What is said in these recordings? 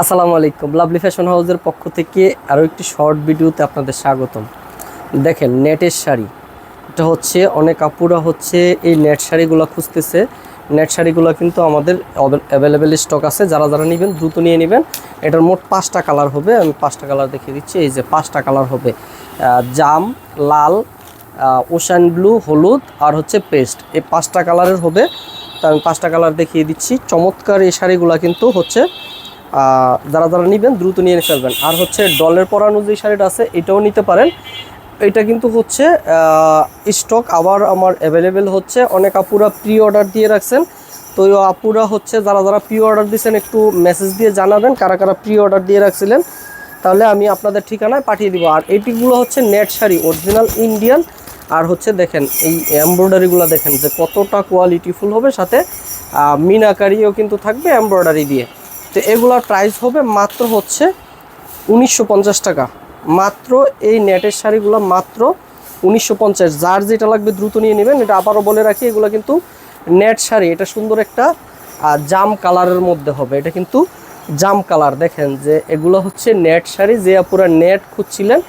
আসসালামু আলাইকুম, lovely fashion হাউসের পক্ষ থেকে আরও একটি শর্ট ভিডিওতে আপনাদের স্বাগতম। দেখেন নেটের শাড়ি, এটা হচ্ছে অনেক আপুরা হচ্ছে এই নেট শাড়িগুলো খুঁজতেছে। নেট শাড়িগুলো কিন্তু আমাদের অ্যাভেলেবেল স্টক আছে, যারা যারা নেবেন দ্রুত নিয়ে নেবেন। এটার মোট 5টা কালার হবে, আমি 5টা কালার দেখিয়ে দিচ্ছি। এই যে 5টা কালার হবে, জাম, লাল, ওশান ব্লু, হলুদ আর হচ্ছে পেস্ট, এই 5টা কালারের হবে। তো আমি 5টা কালার দেখিয়ে দিচ্ছি। চমৎকার এই শাড়িগুলো কিন্তু হচ্ছে যারা যারা নেবেন দ্রুত নিয়ে ফেলবেন। আর হচ্ছে ডলের পরানো যে শাড়িটা আছে এটাও নিতে পারেন। এটা কিন্তু হচ্ছে স্টক আবার আমার অ্যাভেলেবেল হচ্ছে। অনেক আপুরা প্রি অর্ডার দিয়ে রাখছেন, তো ওই আপুরা হচ্ছে যারা যারা প্রি অর্ডার দিয়েছেন একটু মেসেজ দিয়ে জানাবেন কারা কারা প্রি অর্ডার দিয়ে রাখছিলেন, তাহলে আমি আপনাদের ঠিকানায় পাঠিয়ে দিব। আর এইটিগুলো হচ্ছে নেট শাড়ি, অরিজিনাল ইন্ডিয়ান। আর হচ্ছে দেখেন এই এমব্রয়ডারিগুলো দেখেন যে কতটা কোয়ালিটিফুল হবে, সাথে মিনাকারিও কিন্তু থাকবে এমব্রয়ডারি দিয়ে। তো এগুলোর প্রাইস হবে মাত্র হচ্ছে 1950 টাকা। মাত্র এই নেটের শাড়িগুলো মাত্র 1950। যার যেটা লাগবে দ্রুত নিয়ে নেবেন। এটা আবারও বলে রাখি, এগুলো কিন্তু নেট শাড়ি। এটা সুন্দর একটা জাম কালারের মধ্যে হবে। এটা কিন্তু জাম কালার। দেখেন যে এগুলো হচ্ছে নেট শাড়ি। যে পুরো নেট খুঁজছিলেন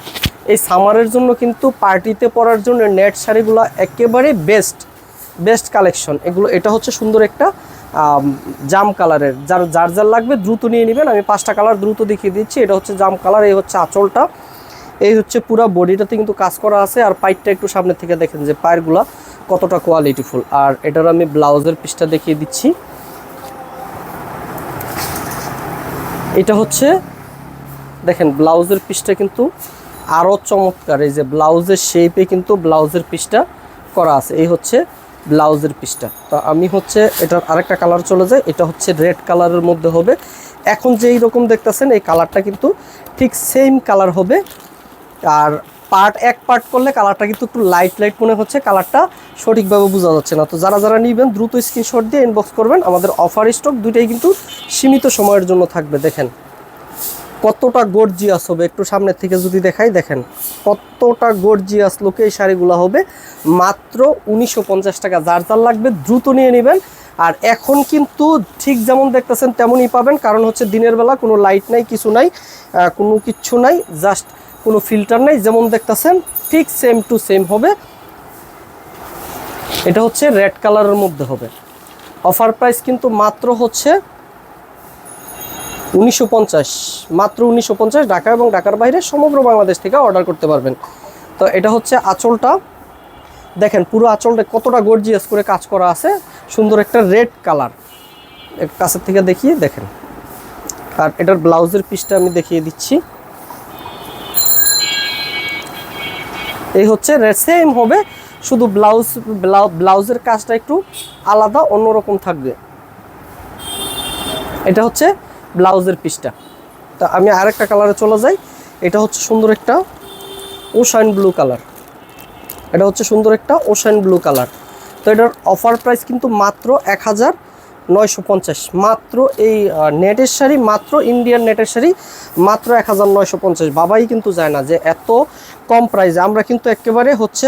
এই সামারের জন্য, কিন্তু পার্টিতে পরার জন্য নেট শাড়িগুলো একেবারে বেস্ট কালেকশন এগুলো। এটা হচ্ছে সুন্দর একটা জাম কালারের। যার যার যার লাগবে দ্রুত নিয়ে নেবেন। আমি 5টা কালার দ্রুত দেখিয়ে দিচ্ছি। এটা হচ্ছে জাম কালার, এই হচ্ছে আঁচলটা, এই হচ্ছে পুরো বডিটাতে কিন্তু কাজ করা আছে। আর পাইটটা একটু সামনে থেকে দেখেন যে পায়েরগুলো কতটা কোয়ালিটিফুল। আর এটার আমি ব্লাউজের পিসটা দেখিয়ে দিচ্ছি। এটা হচ্ছে দেখেন ব্লাউজের পিসটা কিন্তু আরও চমৎকার। এই যে ব্লাউজের শেপে কিন্তু ব্লাউজের পিসটা করা আছে। এই হচ্ছে ব্লাউজের পিসটা। তো আমি হচ্ছে এটার আরেকটা কালার চলে যায়। এটা হচ্ছে রেড কালারের মধ্যে হবে। এখন যেই রকম দেখতেছেন এই কালারটা কিন্তু ঠিক সেম কালার হবে। আর এক পার্ট করলে কালারটা কিন্তু একটু লাইট মনে হচ্ছে, কালারটা সঠিকভাবে বোঝা যাচ্ছে না। তো যারা যারা নেবেন দ্রুত স্ক্রিনশট দিয়ে ইনবক্স করবেন। আমাদের অফার স্টক দুইটাই কিন্তু সীমিত সময়ের জন্য থাকবে। দেখেন কতটা গর্জিয়াস হবে, একটু সামনের থেকে যদি দেখাই, দেখেন কতটা গর্জিয়াস লুকে এই শাড়িগুলো হবে। মাত্র 1950 টাকা। যার যার লাগবে দ্রুত নিয়ে নেবেন। আর এখন কিন্তু ঠিক যেমন দেখতেছেন তেমনই পাবেন, কারণ হচ্ছে দিনের বেলা কোনো লাইট নাই, কিছু নাই, কোনো কিচ্ছু নাই, জাস্ট কোনো ফিল্টার নাই। যেমন দেখতেছেন ঠিক সেম টু সেম হবে। এটা হচ্ছে রেড কালারের মধ্যে হবে। অফার প্রাইস কিন্তু মাত্র হচ্ছে 1950, মাত্র 1950। ঢাকা এবং ঢাকার বাইরে সমগ্র বাংলাদেশ থেকে অর্ডার করতে পারবেন। তো এটা হচ্ছে আঁচলটা, দেখেন পুরো আঁচলটা কতটা গর্জিয়াস করে কাজ করা আছে। সুন্দর একটা রেড কালার, কাছের থেকে দেখিয়ে দেখেন। আর এটার ব্লাউজের পিসটা আমি দেখিয়ে দিচ্ছি। এই হচ্ছে সেম হবে, শুধু ব্লাউজের কাজটা একটু আলাদা অন্যরকম থাকবে। এটা হচ্ছে ব্লাউজের পিসটা। তা আমি আরেকটা কালারে চলে যাই। এটা হচ্ছে সুন্দর একটা ওশান ব্লু কালার। এটা হচ্ছে সুন্দর একটা ওশান ব্লু কালার। তো এটার অফার প্রাইস কিন্তু মাত্র 1950। মাত্র এই নেটের শাড়ি, মাত্র ইন্ডিয়ান নেটের শাড়ি মাত্র 1950। বাবাই কিন্তু যায় না যে এত কম প্রাইসে। আমরা কিন্তু একেবারে হচ্ছে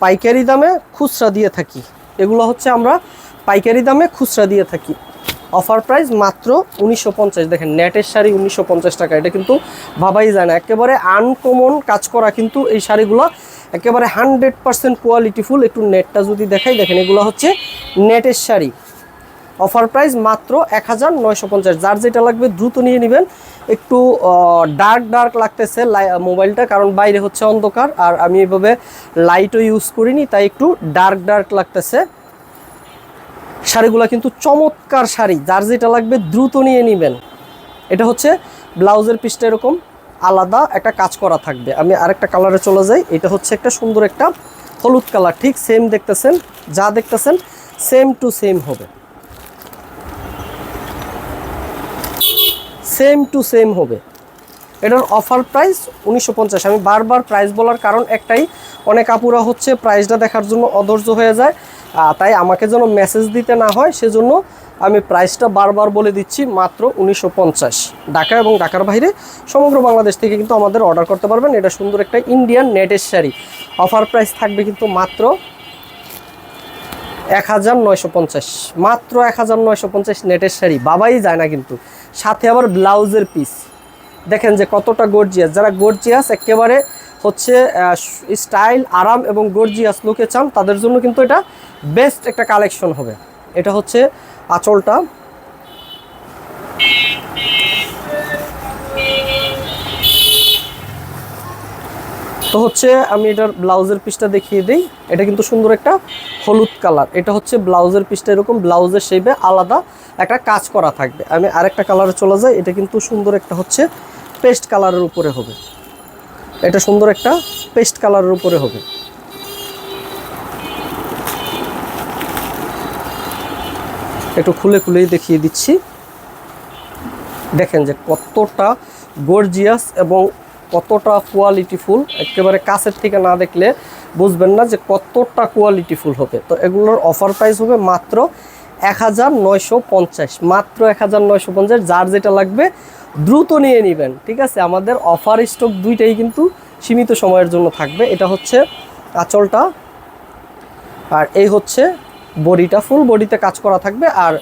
পাইকারি দামে খুচরা দিয়ে থাকি। এগুলো হচ্ছে আমরা পাইকারি দামে খুচরা দিয়ে থাকি। অফার প্রাইস মাত্র 1950। দেখেন নেটের শাড়ি 1950 টাকা, এটা কিন্তু ভাবাই যায় না। একেবারে আনকমন কাজ করা কিন্তু এই শাড়িগুলো, একেবারে 100% কোয়ালিটিফুল। একটু নেটটা যদি দেখাই, দেখেন এগুলো হচ্ছে নেটের শাড়ি। অফার প্রাইস মাত্র 1950। যার যেটা লাগবে দ্রুত নিয়ে নেবেন। একটু ডার্ক লাগতেছে মোবাইলটা, কারণ বাইরে হচ্ছে অন্ধকার আর আমি এভাবে লাইটও ইউজ করিনি, তাই একটু ডার্ক লাগতেছে। শাড়িগুলো কিন্তু চমৎকার শাড়ি, যার যেটা লাগবে দ্রুত নিয়ে নেবেন। এটা হচ্ছে ব্লাউজের পিসটা এরকম আলাদা একটা কাজ করা থাকবে। আমি আরেকটা কালারে চলে যাই। এটা হচ্ছে একটা সুন্দর একটা হলুদ কালার। ঠিক সেম দেখতেছেন, যা দেখতেছেন সেম টু সেম হবে, সেম টু সেম হবে। এটার অফার প্রাইস 1950। আমি বারবার প্রাইস বলার কারণ একটাই, অনেক আপুরা হচ্ছে প্রাইসটা দেখার জন্য অধৈর্য হয়ে যায়, তাই আমাকে যেন মেসেজ দিতে না হয় সেজন্য আমি প্রাইসটা বারবার বলে দিচ্ছি। মাত্র 1950। ঢাকা এবং ঢাকার বাইরে সমগ্র বাংলাদেশ থেকে কিন্তু আমাদের অর্ডার করতে পারবেন। এটা সুন্দর একটা ইন্ডিয়ান নেটের শাড়ি। অফার প্রাইস থাকবে কিন্তু মাত্র 1950। মাত্র 1950 নেটের শাড়ি। বাবাই যায় না কিন্তু সাথে আবার ব্লাউজের পিস দেখেন যে কতটা গর্জিয়াস। যারা গর্জিয়াস একেবারে হচ্ছে স্টাইল, আরাম এবং গর্জিয়াস লুকে চান তাদের জন্য কিন্তু এটা বেস্ট একটা কালেকশন হবে। এটা হচ্ছে আঁচলটা। তো হচ্ছে আমি এটার ব্লাউজের পিসটা দেখিয়ে দিই। এটা কিন্তু সুন্দর একটা হলুদ কালার। এটা হচ্ছে ব্লাউজের পিসটা, এরকম ব্লাউজের শেপে আলাদা একটা কাজ করা থাকবে। আমি আরেকটা কালারে চলে যাই। এটা কিন্তু সুন্দর একটা হচ্ছে পেস্ট কালারের উপরে হবে। এটা সুন্দর একটা পেস্ট কালারের উপরে হবে। একটু খুলে খুলেই দেখিয়ে দিচ্ছি। দেখেন যে কতটা গর্জিয়াস এবং কতটা কোয়ালিটিফুল। একেবারে কাছের থেকে না দেখলে বুঝবেন না যে কতটা কোয়ালিটিফুল হবে। তো এগুলোর অফার প্রাইস হবে মাত্র 1950, মাত্র 1950। যার যেটা লাগবে দ্রুত নিয়ে নেবেন, ঠিক আছে? আমাদের অফার স্টক দুইটাই কিন্তু সীমিত সময়ের জন্য থাকবে। এটা হচ্ছে আঁচলটা, আর এই হচ্ছে বডিটা। ফুল বডিতে কাজ করা থাকবে। আর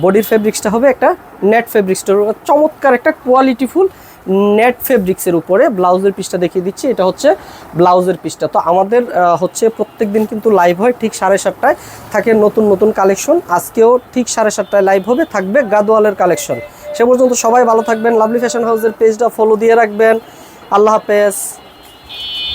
বডির ফেব্রিক্সটা হবে একটা নেট ফেব্রিক্সটার চমৎকার একটা কোয়ালিটিফুল নেট ফেব্রিক্সের উপরে। ব্লাউজের পিসটা দেখিয়ে দিচ্ছি। এটা হচ্ছে ব্লাউজের পিসটা। তো আমাদের হচ্ছে প্রত্যেক দিন কিন্তু লাইভ হয় ঠিক 7:30টায়, থাকে নতুন নতুন কালেকশন। আজকেও ঠিক 7:30টায় লাইভ হবে, থাকবে গাদোয়ালের কালেকশন। সে পর্যন্ত সবাই ভালো থাকবেন। লাভলি ফ্যাশন হাউসের পেজটা ফলো দিয়ে রাখবেন। আল্লাহ হাফেজ।